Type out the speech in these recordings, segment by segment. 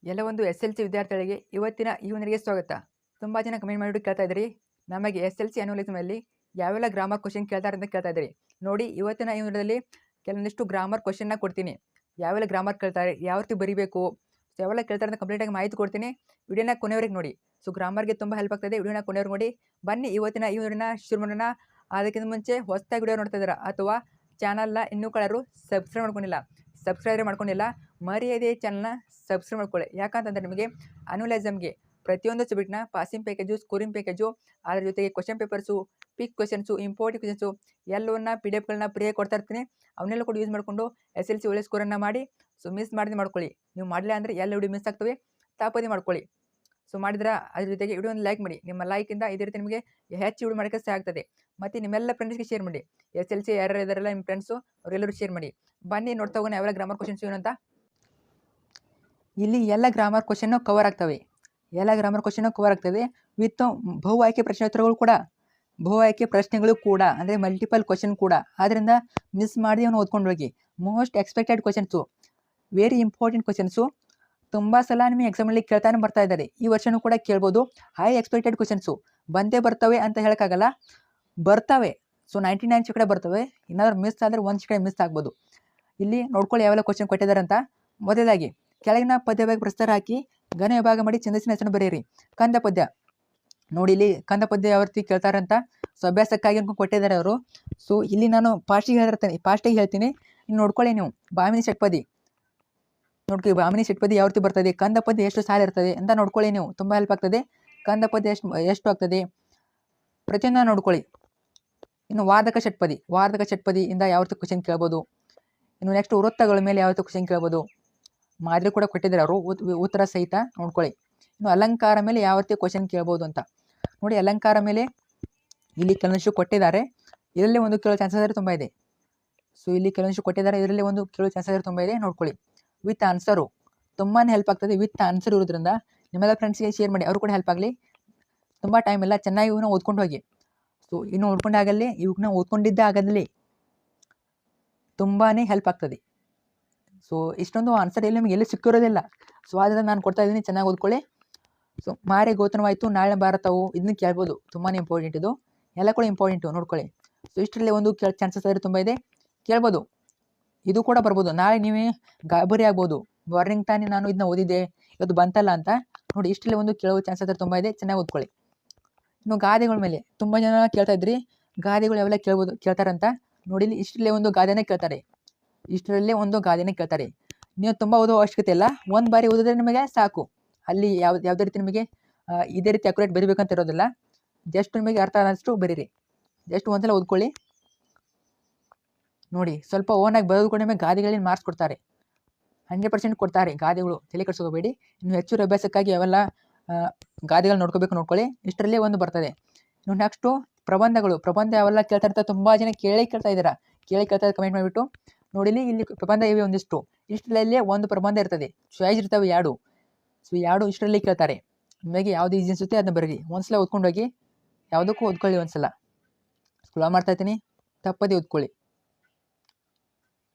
ಎಲ್ಲ ಒಂದು SLC ವಿದ್ಯಾರ್ಥಿಗಳಿಗೆ ಇವತ್ತಿನ ಈ ಒಂದರಿಗೆ ಸ್ವಾಗತ. ತುಂಬ ಜನ ಕಮೆಂಟ್ ಮಾಡಿಬಿಟ್ಟು ಕೇಳ್ತಾ ಇದ್ರಿ, ನಮಗೆ SLC ಅನಾಲಿಸಿಸ್ನಲ್ಲಿ ಯಾವೆಲ್ಲ ಗ್ರಾಮರ್ ಕ್ವಶನ್ ಕೇಳ್ತಾರೆ ಅಂತ ಕೇಳ್ತಾ ಇದ್ರಿ. ನೋಡಿ, ಇವತ್ತಿನ ಈ ವಿಡಿಯೋದಲ್ಲಿ ಕೆಲವೊಂದಿಷ್ಟು ಗ್ರಾಮರ್ ಕ್ವಶನ್ನ ಕೊಡ್ತೀನಿ. ಯಾವೆಲ್ಲ ಗ್ರಾಮರ್ ಕೇಳ್ತಾರೆ, ಯಾವ ರೀತಿ ಬರೀಬೇಕು, ಸೊ ಯಾವೆಲ್ಲ ಕೇಳ್ತಾರೆ ಅಂತ ಕಂಪ್ಲೀಟಾಗಿ ಮಾಹಿತಿ ಕೊಡ್ತೀನಿ. ವಿಡಿಯೋನ ಕೊನೆವರೆಗೆ ನೋಡಿ. ಸೊ ಗ್ರಾಮರ್ಗೆ ತುಂಬ ಹೆಲ್ಪ್ ಆಗ್ತದೆ. ವಿಡಿಯೋನ ಕೊನೆವರೆಗೆ ನೋಡಿ. ಬನ್ನಿ ಇವತ್ತಿನ ಈ ವಿಡಿಯೋನ ಶುರು ಮಾಡೋಣ. ಅದಕ್ಕಿಂತ ಮುಂಚೆ ಹೊಸದಾಗಿ ವಿಡಿಯೋ ನೋಡ್ತಾ ಇದ್ದೀರಾ ಅಥವಾ ಚಾನಲ್ನ ಇನ್ನೂ ಕಳರು ಸಬ್ಸ್ಕ್ರೈಬ್ ಮಾಡ್ಕೊಂಡಿಲ್ಲ, ಮರ್ಯಾದೆ ಚಾನಲ್ನ ಸಬ್ಸ್ಕ್ರೈಬ್ ಮಾಡ್ಕೊಳ್ಳಿ. ಯಾಕಂತಂದರೆ ನಿಮಗೆ ಅನುಲೈಸಮ್ಗೆ ಪ್ರತಿಯೊಂದು ಸಬ್ಜೆಕ್ಟ್ನ ಪಾಸಿಂಗ್ ಪ್ಯಾಕೇಜು, ಸ್ಕೋರಿಂಗ್ ಪ್ಯಾಕೇಜು, ಅದರ ಜೊತೆಗೆ ಕ್ವಶನ್ ಪೇಪರ್ಸು, ಪಿಕ್ ಕ್ವಶನ್ಸು, ಇಂಪಾರ್ಟೆಂಟ್ ಕ್ವಶನ್ಸು ಎಲ್ಲವನ್ನ PDF ಫ್ರೀಯಾಗಿ ಕೊಡ್ತಾ ಇರ್ತೀನಿ. ಅವನ್ನೆಲ್ಲ ಕೂಡ ಯೂಸ್ ಮಾಡಿಕೊಂಡು SLC ಒಳ್ಳೆ ಸ್ಕೋರನ್ನು ಮಾಡಿ. ಸೊ ಮಿಸ್ ಮಾಡದೆ ಮಾಡ್ಕೊಳ್ಳಿ. ನೀವು ಮಾಡಿಲ್ಲ ಅಂದರೆ ಎಲ್ಲ ವಿಡಿಯೋ ಮಿಸ್ ಆಗ್ತವೆ, ತಾಪದೆ ಮಾಡ್ಕೊಳ್ಳಿ. ಸೊ ಮಾಡಿದ್ರೆ ಅದ್ರ ಜೊತೆಗೆ ವಿಡಿಯೋನ ಲೈಕ್ ಮಾಡಿ. ನಿಮ್ಮ ಲೈಕಿಂದ ಇದೇ ರೀತಿ ನಿಮಗೆ ಹೆಚ್ಚು ವಿಡಿಯೋ ಮಾಡೋಕ್ಕೆ ಸಹಾಯ ಆಗ್ತದೆ. ಮತ್ತು ನಿಮ್ಮೆಲ್ಲ ಫ್ರೆಂಡ್ಸ್ಗೆ ಶೇರ್ ಮಾಡಿ. SLC ಯಾರು ಇದ್ದಾರಲ್ಲ ನಿಮ್ಮ ಫ್ರೆಂಡ್ಸು ಅವರೆಲ್ಲರೂ ಶೇರ್ ಮಾಡಿ. ಬನ್ನಿ ನೋಡ್ತಾ ಹೋಗೋಣ ಯಾವೆಲ್ಲ ಗ್ರಾಮರ್ ಕ್ವಶನ್ಸ್ ಏನಂತ. ಇಲ್ಲಿ ಎಲ್ಲ ಗ್ರಾಮರ್ ಕ್ವಶನ್ನು ಕವರ್ ಆಗ್ತವೆ. ವಿತ್ ಬಹು ಆಯ್ಕೆ ಪ್ರಶ್ನೆಗಳು ಕೂಡ ಅಂದರೆ ಮಲ್ಟಿಪಲ್ ಕ್ವಶನ್ ಕೂಡ. ಆದ್ದರಿಂದ ಮಿಸ್ ಮಾಡಿ ಅವನು ಓದ್ಕೊಂಡು ಹೋಗಿ. Most expected questions, very important questions. ತುಂಬ ಸಲ ನಿಮಗೆ ಎಕ್ಸಾಮಲ್ಲಿ ಕೇಳ್ತಾನೆ ಬರ್ತಾ ಇದ್ದಾರೆ. ಈ ವರ್ಷವೂ ಕೂಡ ಕೇಳ್ಬೋದು. ಹೈ ಎಕ್ಸ್ಪೆಕ್ಟೆಡ್ ಕ್ವಶನ್ಸು ಬಂದೇ ಬರ್ತವೆ ಅಂತ ಹೇಳೋಕ್ಕಾಗಲ್ಲ, ಬರ್ತವೆ. ಸೊ 99% ಬರ್ತವೆ. ಏನಾದರೂ ಮಿಸ್ ಆದರೆ 1% ಮಿಸ್ ಆಗ್ಬೋದು. ಇಲ್ಲಿ ನೋಡ್ಕೊಳ್ಳಿ ಯಾವೆಲ್ಲ ಕ್ವಶನ್ ಕೊಟ್ಟಿದ್ದಾರೆ ಅಂತ. ಮೊದಲಾಗಿ ಕೆಳಗಿನ ಪದ್ಯವಾಗಿ ಪ್ರಸ್ತಾರ ಹಾಕಿ ಘನ ವಿಭಾಗ ಮಾಡಿ ಛಂದಸ್ಸಿನ ಹೆಸರನ್ನು ಬರೆಯಿರಿ. ಕಂದ ಪದ್ಯ ನೋಡಿ, ಇಲ್ಲಿ ಕಂದ ಪದ್ಯ ಯಾವ ರೀತಿ ಕೇಳ್ತಾರೆ ಅಂತ. ಸೊ ಅಭ್ಯಾಸಕ್ಕಾಗಿ ಕೊಟ್ಟಿದ್ದಾರೆ ಅವರು. ಸೊ ಇಲ್ಲಿ ನಾನು ಫಾಸ್ಟಿಗೆ ಹೇಳ್ತೀನಿ. ಇನ್ನು ನೋಡ್ಕೊಳ್ಳಿ ನೀವು. ಭಾಮಿನಿ ಷಟ್ಪದಿ ಯಾವ ರೀತಿ ಬರ್ತದೆ, ಕಂದ ಪದ್ಯ ಎಷ್ಟು ಸಾಲ ಇರ್ತದೆ ಅಂತ ನೋಡ್ಕೊಳ್ಳಿ ನೀವು. ತುಂಬ ಹೆಲ್ಪ್ ಆಗ್ತದೆ. ಕಂದ ಪದ್ಯ ಎಷ್ಟು ಆಗ್ತದೆ ಪ್ರತಿಯೊಂದು ನೋಡ್ಕೊಳ್ಳಿ. ಇನ್ನು ವಾರ್ಧಕ ಷಟ್ಪದಿಯಿಂದ ಯಾವ ರೀತಿ ಕ್ವಶನ್ ಕೇಳ್ಬೋದು. ಇನ್ನು ನೆಕ್ಸ್ಟ್ ವೃತ್ತಗಳ ಮೇಲೆ ಯಾವ ರೀತಿ ಕ್ವಶನ್ ಕೇಳ್ಬೋದು. ಮಾದರಿ ಕೂಡ ಕೊಟ್ಟಿದ್ದಾರೆ ಅವರು, ಉತ್ತರ ಸಹಿತ ನೋಡ್ಕೊಳ್ಳಿ. ಇನ್ನು ಅಲಂಕಾರ ಮೇಲೆ ಯಾವ ರೀತಿ ಕ್ವಶನ್ ಕೇಳ್ಬೋದು ಅಂತ ನೋಡಿ. ಅಲಂಕಾರ ಮೇಲೆ ಇಲ್ಲಿ ಕೆಲವೊಂದಿಷ್ಟು ಕೊಟ್ಟಿದ್ದಾರೆ. ಇದರಲ್ಲಿ ಒಂದು ಕೇಳೋ ಚಾನ್ಸಸ್ ತುಂಬ ಇದೆ. ಸೊ ಇಲ್ಲಿ ಕೆಲವೊಂದಿಷ್ಟು ಕೊಟ್ಟಿದ್ದಾರೆ, ಇದರಲ್ಲಿ ಒಂದು ಕೇಳೋ ಚಾನ್ಸಸ್ ತುಂಬ ಇದೆ. ನೋಡ್ಕೊಳ್ಳಿ. ವಿತ್ ಆನ್ಸರು ತುಂಬಾ ಹೆಲ್ಪ್ ಆಗ್ತದೆ. ವಿತ್ ಆನ್ಸರ್ ಇರೋದ್ರಿಂದ ನಿಮ್ಮೆಲ್ಲ ಫ್ರೆಂಡ್ಸ್ಗೆ ಶೇರ್ ಮಾಡಿ, ಅವರು ಕೂಡ ಹೆಲ್ಪ್ ಆಗಲಿ. ತುಂಬ ಟೈಮ್ ಇಲ್ಲ, ಚೆನ್ನಾಗಿ ಇವನ್ನ ಓದ್ಕೊಂಡು ಹೋಗಿ. ಸೊ ಇನ್ನು ಓದ್ಕೊಂಡಾಗಲ್ಲಿ ಇವನ್ನ ಓದ್ಕೊಂಡಿದ್ದೇ ಆಗದಲ್ಲಿ ತುಂಬಾ ಹೆಲ್ಪ್ ಆಗ್ತದೆ. ಸೊ ಇಷ್ಟೊಂದು ಆನ್ಸರ್ ಎಲ್ಲಿ ನಿಮಗೆ ಎಲ್ಲಿ ಸಿಕ್ಕಿರೋದಿಲ್ಲ. ಸೊ ಆದ್ದರಿಂದ ನಾನು ಕೊಡ್ತಾ ಇದ್ದೀನಿ, ಚೆನ್ನಾಗಿ ಓದ್ಕೊಳ್ಳಿ. ಸೊ ಮಾರೆ ಗೋತನವಾಯಿತು, ನಾಳೆ ಭಾರತವು, ಇದನ್ನ ಕೇಳ್ಬೋದು. ತುಂಬಾ ಇಂಪಾರ್ಟೆಂಟ್ ಇದು, ಎಲ್ಲ ಕೂಡ ಇಂಪಾರ್ಟೆಂಟು ನೋಡ್ಕೊಳ್ಳಿ. ಸೊ ಇಷ್ಟರಲ್ಲಿ ಒಂದು ಚಾನ್ಸಸ್ ತುಂಬ ಇದೆ, ಕೇಳ್ಬೋದು. ಇದು ಕೂಡ ಬರ್ಬೋದು. ನಾಳೆ ನೀವೇ ಗಾಬರಿ ಆಗ್ಬೋದು, ವಾರ್ನಿಂಗ್ ತಾನೇ ನಾನು ಇದನ್ನ ಓದಿದ್ದೆ ಇವತ್ತು ಬಂತಲ್ಲ ಅಂತ. ನೋಡಿ, ಇಷ್ಟರಲ್ಲಿ ಒಂದು ಕೇಳೋ ಚಾನ್ಸಸ್ ತುಂಬ ಇದೆ, ಚೆನ್ನಾಗಿ ಓದ್ಕೊಳ್ಳಿ. ಇನ್ನು ಗಾದೆಗಳ ಮೇಲೆ ತುಂಬ ಜನ ಕೇಳ್ತಾ ಇದ್ರಿ, ಗಾದೆಗಳು ಯಾವೆಲ್ಲ ಕೇಳ್ತಾರಂತ. ನೋಡಿ, ಇಲ್ಲಿ ಇಷ್ಟರಲ್ಲೇ ಒಂದು ಗಾದೆನೇ ಕೇಳ್ತಾರೆ. ನೀವು ತುಂಬ ಓದೋ ಅವಶ್ಯಕತೆ ಇಲ್ಲ, ಒಂದು ಬಾರಿ ಓದಿದ್ರೆ ನಿಮಗೆ ಸಾಕು. ಅಲ್ಲಿ ಯಾವುದೇ ರೀತಿ ನಿಮಗೆ ಇದೇ ರೀತಿ ಅಕ್ಯುರೇಟ್ ಬರಿಬೇಕಂತ ಇರೋದಿಲ್ಲ. ಜಸ್ಟ್ ನಿಮಗೆ ಅರ್ಥ ಆದಷ್ಟು ಬರೀರಿ. ಜಸ್ಟ್ ಒಂದ್ಸಲ ಓದ್ಕೊಳ್ಳಿ. ನೋಡಿ, ಸ್ವಲ್ಪ ಓನಾಗಿ ಬರೋದು ಕೂಡ ನಿಮಗೆ ಗಾದೆಗಳಲ್ಲಿ ಮಾರ್ಕ್ಸ್ ಕೊಡ್ತಾರೆ, 100% ಕೊಡ್ತಾರೆ ಗಾದೆಗಳು. ತಲೆ ಕೆಡಿಸ್ಕೋಬೇಡಿ. ಇನ್ನು ಹೆಚ್ಚು ಅಭ್ಯಾಸಕ್ಕಾಗಿ ಯಾವೆಲ್ಲ ಗಾದೆಗಳು ನೋಡ್ಕೊಳ್ಳಿ. ಇಷ್ಟರಲ್ಲೇ ಒಂದು ಬರ್ತದೆ. ಇನ್ನು ನೆಕ್ಸ್ಟು ಪ್ರಬಂಧ ಯಾವೆಲ್ಲ ಕೇಳ್ತಾ ಇರ್ತಾರೆ. ತುಂಬ ಜನ ಕೇಳ್ತಾ ಇದ್ದೀರಾ, ಕಮೆಂಟ್ ಮಾಡಿಬಿಟ್ಟು. ನೋಡಿ, ಇಲ್ಲಿ ಪ್ರಬಂಧ ಇವೆ ಒಂದಿಷ್ಟು. ಇಷ್ಟರಲ್ಲೇ ಒಂದು ಪ್ರಬಂಧ ಇರ್ತದೆ, ಚಾಯ್ಸ್ ಇರ್ತವೆ 2. ಸೊ 2 ಇಷ್ಟರಲ್ಲಿ ಕೇಳ್ತಾರೆ. ನಿಮಗೆ ಯಾವುದು ಈಸಿ ಅನಿಸುತ್ತೆ ಅದನ್ನ ಬರೀರಿ. ಒಂದ್ಸಲ ಓದ್ಕೊಂಡು ಹೋಗಿ, ಯಾವುದಕ್ಕೂ ಓದ್ಕೊಳ್ಳಿ. ಒಂದ್ಸಲ ಸ್ಕ್ರೋಲ್ ಮಾಡ್ತಾ ಇರ್ತೀನಿ, ತಪ್ಪದೇ ಓದ್ಕೊಳ್ಳಿ.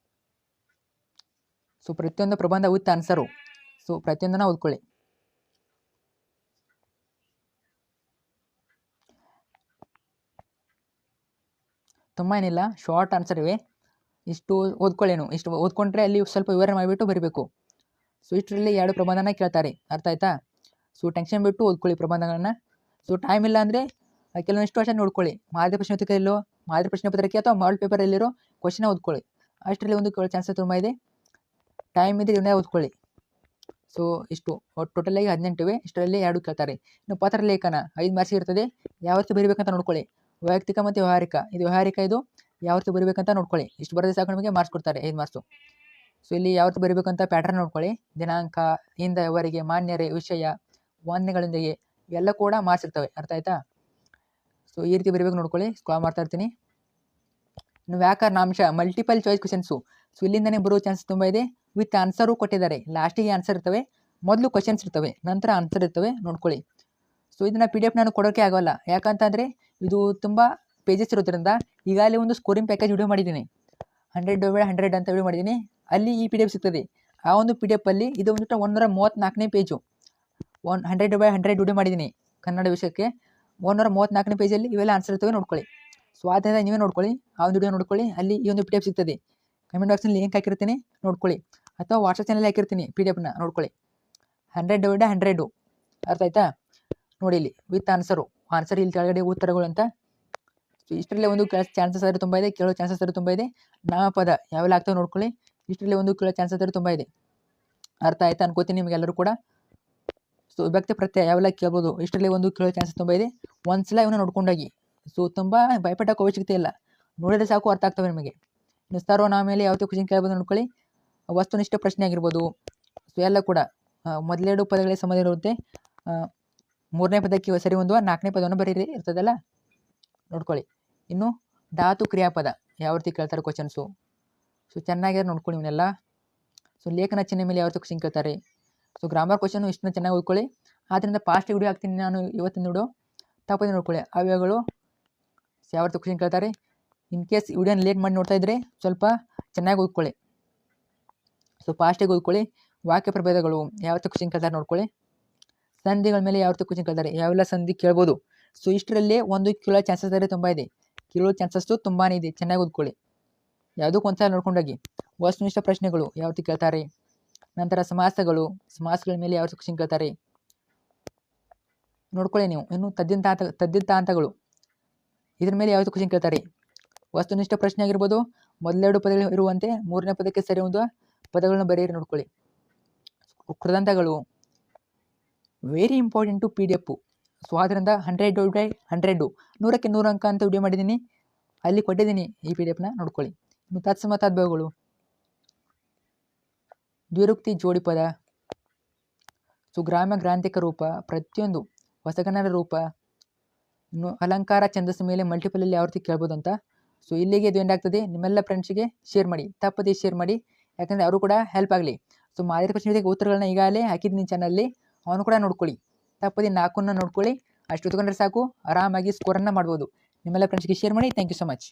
ಸೊ ಪ್ರತಿಯೊಂದು ಪ್ರಬಂಧ ವಿತ್ ಆನ್ಸರು. ಸೊ ಪ್ರತಿಯೊಂದನ್ನ ಓದ್ಕೊಳ್ಳಿ. ತುಂಬ ಏನಿಲ್ಲ, ಶಾರ್ಟ್ ಆನ್ಸರ್ ಇವೆ. ಇಷ್ಟು ಓದ್ಕೊಳ್ಳೇನು, ಇಷ್ಟು ಓದ್ಕೊಂಡ್ರೆ ಅಲ್ಲಿ ಸ್ವಲ್ಪ ವಿವರಣೆ ಮಾಡಿಬಿಟ್ಟು ಬರೀಬೇಕು. ಸೊ ಇಷ್ಟರಲ್ಲಿ 2 ಪ್ರಬಂಧನ ಕೇಳ್ತಾರೆ, ಅರ್ಥ ಆಯ್ತಾ. ಸೊ ಟೆನ್ಷನ್ ಬಿಟ್ಟು ಓದ್ಕೊಳ್ಳಿ ಪ್ರಬಂಧಗಳನ್ನ. ಸೊ ಟೈಮ್ ಇಲ್ಲ ಅಂದರೆ ಕೆಲವೊಂದಿಷ್ಟು ವರ್ಷ ನೋಡ್ಕೊಳ್ಳಿ. ಮಾದರಿ ಪ್ರಶ್ನೆ ಪತ್ರಿಕೆ ಅಥವಾ ಮಾಡಲ್ ಪೇಪರಲ್ಲಿರೋ ಕ್ವಶನ್ ಓದ್ಕೊಳ್ಳಿ. ಅಷ್ಟರಲ್ಲಿ ಒಂದು ಕೇಳೋ ಚಾನ್ಸಸ್ ತುಂಬ ಇದೆ. ಟೈಮ್ ಇದ್ರೆ ಇವನ್ನೇ ಓದ್ಕೊಳ್ಳಿ. ಸೊ ಇಷ್ಟು ಟೋಟಲಾಗಿ 18 ಇವೆ. ಇಷ್ಟರಲ್ಲಿ 2 ಕೇಳ್ತಾರೆ. ಇನ್ನು ಪತ್ರ ಲೇಖನ 5 ಮಾರ್ಕ್ಸ್ ಇರ್ತದೆ. ಯಾವ ರೀತಿ ಬರೀಬೇಕಂತ ನೋಡ್ಕೊಳ್ಳಿ. ವೈಯಕ್ತಿಕ ಮತ್ತು ವ್ಯವಹಾರಿಕ, ಇದು ಯಾವ ರೀತಿ ಬರೀಬೇಕಂತ ನೋಡ್ಕೊಳ್ಳಿ. ಇಷ್ಟು ಬರೆದೇ ಸಾಕು, ನಿಮಗೆ ಮಾರ್ಕ್ಸ್ ಕೊಡ್ತಾರೆ 5 ಮಾರ್ಕ್ಸು. ಸೊ ಇಲ್ಲಿ ಯಾವ ರೀತಿ ಬರೀಬೇಕಂತ ಪ್ಯಾಟರ್ನ್ ನೋಡ್ಕೊಳ್ಳಿ. ದಿನಾಂಕ ಇಂದ ಇವರಿಗೆ, ಮಾನ್ಯರೇ, ವಿಷಯ, ವಂದನೆಗಳೊಂದಿಗೆ ಎಲ್ಲ ಕೂಡ ಮಾರ್ಕ್ಸ್ ಇರ್ತವೆ, ಅರ್ಥ ಆಯ್ತಾ. ಸೊ ಈ ರೀತಿ ಬರೀಬೇಕು ನೋಡ್ಕೊಳ್ಳಿ. ಸ್ಕ್ರಾಲ್ ಮಾಡ್ತಾ ಇರ್ತೀನಿ. ಇನ್ನು ವ್ಯಾಕರಣಾಂಶ ಮಲ್ಟಿಪಲ್ ಚಾಯ್ಸ್ ಕ್ವಶನ್ಸು. ಸೊ ಇಲ್ಲಿಂದನೇ ಬರೋ ಚಾನ್ಸ್ ತುಂಬ ಇದೆ. ವಿತ್ ಆನ್ಸರು ಕೊಟ್ಟಿದ್ದಾರೆ. ಲಾಸ್ಟಿಗೆ ಆನ್ಸರ್ ಇರ್ತವೆ, ಮೊದಲು ಕ್ವಶನ್ಸ್ ಇರ್ತವೆ, ನಂತರ ಆನ್ಸರ್ ಇರ್ತವೆ, ನೋಡ್ಕೊಳ್ಳಿ. ಸೊ ಇದನ್ನು PDF ನಾನು ಕೊಡೋಕ್ಕೆ ಆಗೋಲ್ಲ, ಯಾಕಂತಂದರೆ ಇದು ತುಂಬ ಪೇಜಸ್ ಇರೋದ್ರಿಂದ. ಈಗಾಗಲೇ ಒಂದು ಸ್ಕೋರಿಂಗ್ ಪ್ಯಾಕೇಜ್ ವಿಡಿಯೋ ಮಾಡಿದ್ದೀನಿ, 100/100 ಅಂತ ವಿಡಿಯೋ ಮಾಡಿದ್ದೀನಿ. ಅಲ್ಲಿ ಈ PDF ಸಿಗ್ತದೆ. ಆ ಒಂದು PDF ಅಲ್ಲಿ ಇದು ಬಂದ್ಬಿಟ್ಟು 134ನೇ ಪೇಜು. 100/100 ವಿಡಿಯೋ ಮಾಡಿದ್ದೀನಿ ಕನ್ನಡ ವಿಷಯಕ್ಕೆ. 134ನೇ ಪೇಜಲ್ಲಿ ಇವೆಲ್ಲ ಆನ್ಸರ್ ಇರ್ತವೆ, ನೋಡ್ಕೊಳ್ಳಿ. ಸೊ ಆದ್ದರಿಂದ ನೀವೇ ನೋಡ್ಕೊಳ್ಳಿ, ಆ ಒಂದು ವಿಡಿಯೋ ನೋಡ್ಕೊಳ್ಳಿ. ಅಲ್ಲಿ ಈ ಒಂದು PDF ಸಿಗ್ತದೆ. ಕಮೆಂಟ್ ಬಾಕ್ಸಲ್ಲಿ ಲಿಂಕ್ ಹಾಕಿರ್ತೀನಿ, ನೋಡ್ಕೊಳ್ಳಿ. ಅಥವಾ ವಾಟ್ಸಪ್ ಚಾನಲ್ ಹಾಕಿರ್ತೀನಿ, PDF ನೋಡ್ಕೊಳ್ಳಿ. 100/100 ಅರ್ಥ ಆಯ್ತಾ? ನೋಡಿ ಇಲ್ಲಿ ವಿತ್ ಆನ್ಸರ್ ಇಲ್ಲಿ ಕೆಳಗಡೆ ಉತ್ತರಗಳು ಅಂತ. ಸೊ ಇಷ್ಟರಲ್ಲೇ ಒಂದು ಚಾನ್ಸಸ್ ಆದರೆ ತುಂಬ ಇದೆ, ಕೇಳೋ ಚಾನ್ಸಸ್ ಆದರೆ ತುಂಬ ಇದೆ. ನಾಮಪದ ಯಾವೆಲ್ಲ ಆಗ್ತವೆ ನೋಡ್ಕೊಳ್ಳಿ. ಇಷ್ಟರಲ್ಲೇ ಒಂದು ಕೇಳೋ ಚಾನ್ಸಸ್ ಆದರೆ ತುಂಬ ಇದೆ. ಅರ್ಥ ಆಯ್ತಾ ಅನ್ಕೋತೀನಿ ನಿಮಗೆಲ್ಲರೂ ಕೂಡ. ಸೊ ವಿಭಕ್ತಿ ಪ್ರತ್ಯಯ ಯಾವೆಲ್ಲ ಕೇಳ್ಬೋದು, ಇಷ್ಟರಲ್ಲೇ ಒಂದು ಕೇಳೋ ಚಾನ್ಸಸ್ ತುಂಬ ಇದೆ. ಒಂದ್ಸಲ ಇವನ್ನ ನೋಡ್ಕೊಂಡೋಗಿ. ಸೊ ತುಂಬ ಭಯಪಟ್ಟಕ್ಕೆ ಅವಶ್ಯಕತೆ ಇಲ್ಲ, ನೋಡಿದ್ರೆ ಸಾಕು ಅರ್ಥ ಆಗ್ತವೆ ನಿಮಗೆ. ಇನ್ನು ಸರ್ವನಾಮ ಮೇಲೆ ಯಾವತ್ತೂ ಕ್ವಶನ್ ಕೇಳ್ಬೋದು ನೋಡ್ಕೊಳ್ಳಿ. ವಸ್ತುನಿಷ್ಠ ಪ್ರಶ್ನೆ ಆಗಿರ್ಬೋದು. ಸೊ ಎಲ್ಲ ಕೂಡ ಮೊದಲೆರಡು ಪದಗಳಿಗೆ ಸಂಬಂಧ ಇರುತ್ತೆ. ಮೂರನೇ ಪದಕ್ಕೆ ಸರಿ ಹೊಂದುವ 4ನೇ ಪದವನ್ನು ಬರೀರಿ ಇರ್ತದಲ್ಲ, ನೋಡ್ಕೊಳ್ಳಿ. ಇನ್ನು ಧಾತು ಕ್ರಿಯಾಪದ ಯಾವ ರೀತಿ ಕೇಳ್ತಾರೆ ಕ್ವಶನ್ಸು. ಸೊ ಚೆನ್ನಾಗಿ ನೋಡ್ಕೊಳ್ಳಿ ಇವನ್ನೆಲ್ಲ. ಸೊ ಲೇಖನ ಚಿಹ್ನೆ ಮೇಲೆ ಯಾವ ರೀತಿ ಕ್ವಶನ್ ಕೇಳ್ತಾರೆ. ಸೊ ಗ್ರಾಮರ್ ಕ್ವಶನ್ ಇಷ್ಟನ್ನ ಚೆನ್ನಾಗಿ ಓದ್ಕೊಳ್ಳಿ. ಆದ್ದರಿಂದ ಫಾಸ್ಟ್ ವಿಡಿಯೋ ಹಾಕ್ತೀನಿ ನಾನು ಇವತ್ತಿನ ವಿಡಿಯೋ, ತಪ್ಪದೆ ನೋಡ್ಕೊಳ್ಳಿ. ಅವ್ಯಾಗಳು ಯಾವ ರೀತಿ ಕ್ವಶನ್ ಕೇಳ್ತಾರೆ. ಇನ್ ಕೇಸ್ ವಿಡಿಯೋನ ಲೇಟ್ ಮಾಡಿ ನೋಡ್ತಾ ಇದ್ರೆ ಸ್ವಲ್ಪ ಚೆನ್ನಾಗಿ ಓದ್ಕೊಳ್ಳಿ. ಸೊ ಫಾಸ್ಟಾಗಿ ಓದ್ಕೊಳ್ಳಿ. ವಾಕ್ಯ ಪ್ರಭೇದಗಳು ಯಾವ ರೀತಿ ಕ್ವಶನ್ ಕೇಳ್ತಾರೆ ನೋಡ್ಕೊಳ್ಳಿ. ಸಂಧಿಗಳ ಮೇಲೆ ಯಾವ ರೀತಿ ಕ್ವಶನ್ ಕೇಳ್ತಾರೆ, ಯಾವೆಲ್ಲ ಸಂಧಿ ಕೇಳ್ಬೋದು. ಸೊ ಇಷ್ಟರಲ್ಲೇ ಒಂದು ಕೇಳೋ ಚಾನ್ಸಸ್ ಆದರೆ ತುಂಬ ಇದೆ, ಕೇಳೋ ಚಾನ್ಸಸ್ಸು ತುಂಬಾ ಇದೆ. ಚೆನ್ನಾಗಿ ಓದ್ಕೊಳ್ಳಿ, ಯಾವುದಕ್ಕೂ ಒಂದ್ಸಲ ನೋಡ್ಕೊಂಡೋಗಿ. ವಸ್ತುನಿಷ್ಠ ಪ್ರಶ್ನೆಗಳು ಯಾವ ರೀತಿ ಕೇಳ್ತಾರೆ. ನಂತರ ಸಮಾಸಗಳ ಮೇಲೆ ಯಾವ ರೀತಿ ಕ್ವಶನ್ ಕೇಳ್ತಾರೆ ನೋಡ್ಕೊಳ್ಳಿ ನೀವು. ಇನ್ನು ತದ್ದಿತಾಂತಗಳು ಇದ್ರ ಮೇಲೆ ಯಾವ ರೀತಿ ಕ್ವಶನ್ ಕೇಳ್ತಾರೆ. ವಸ್ತುನಿಷ್ಠ ಪ್ರಶ್ನೆ ಆಗಿರ್ಬೋದು. ಮೊದಲೆರಡು ಪದಗಳು ಇರುವಂತೆ 3ನೇ ಪದಕ್ಕೆ ಸರಿ ಹೊಂದುವ ಪದಗಳನ್ನು ಬರೆಯಿರಿ ನೋಡ್ಕೊಳ್ಳಿ. ಕೃದಂತಗಳು ವೆರಿ ಇಂಪಾರ್ಟೆಂಟು PDF. ಸೊ ಆದ್ದರಿಂದ 100/100 100ಕ್ಕೆ 100 ಅಂಕ ಅಂತ ವಿಡಿಯೋ ಮಾಡಿದ್ದೀನಿ, ಅಲ್ಲಿ ಕೊಟ್ಟಿದ್ದೀನಿ ಈ PDF ನೋಡ್ಕೊಳ್ಳಿ. ಇನ್ನು ತತ್ಸಮ ತದ್ಭವಗಳು, ದ್ವಿರುಕ್ತಿ ಜೋಡಿ ಪದ, ಸೊ ಗ್ರಾಮ್ಯ ಗ್ರಾಂಥಿಕ ರೂಪ, ಪ್ರತಿಯೊಂದು ಹೊಸಗನ್ನಡ ರೂಪ, ಇನ್ನು ಅಲಂಕಾರ ಛಂದಸ್ಸು ಮೇಲೆ ಮಲ್ಟಿಪಲಲ್ಲಿ ಯಾವ ರೀತಿ ಕೇಳ್ಬೋದು ಅಂತ. ಸೊ ಇಲ್ಲಿಗೆ ಇದು ಎಂಡ್ ಆಗ್ತದೆ. ನಿಮ್ಮೆಲ್ಲ ಫ್ರೆಂಡ್ಸ್ಗೆ ಶೇರ್ ಮಾಡಿ, ತಪ್ಪದೇ ಶೇರ್ ಮಾಡಿ, ಯಾಕಂದರೆ ಅವರು ಕೂಡ ಹೆಲ್ಪ್ ಆಗಲಿ. ಸೊ ಮಾದರಿ ಪ್ರಶ್ನೆಗೆ ಉತ್ತರಗಳನ್ನ ಈಗಾಗಲೇ ಹಾಕಿದ್ದೀನಿ ಚಾನಲಲ್ಲಿ, ಅವನು ಕೂಡ ನೋಡ್ಕೊಳ್ಳಿ. ತಪ್ಪದೇ 4 ನೋಡ್ಕೊಳ್ಳಿ. ಅಷ್ಟು ತಿಳ್ಕೊಂಡ್ರೆ ಸಾಕು, ಆರಾಮಾಗಿ ಸ್ಕೋರನ್ನು ಮಾಡ್ಬೋದು. ನಿಮ್ಮೆಲ್ಲ ಫ್ರೆಂಡ್ಸ್ಗೆ ಶೇರ್ ಮಾಡಿ. Thank you so much.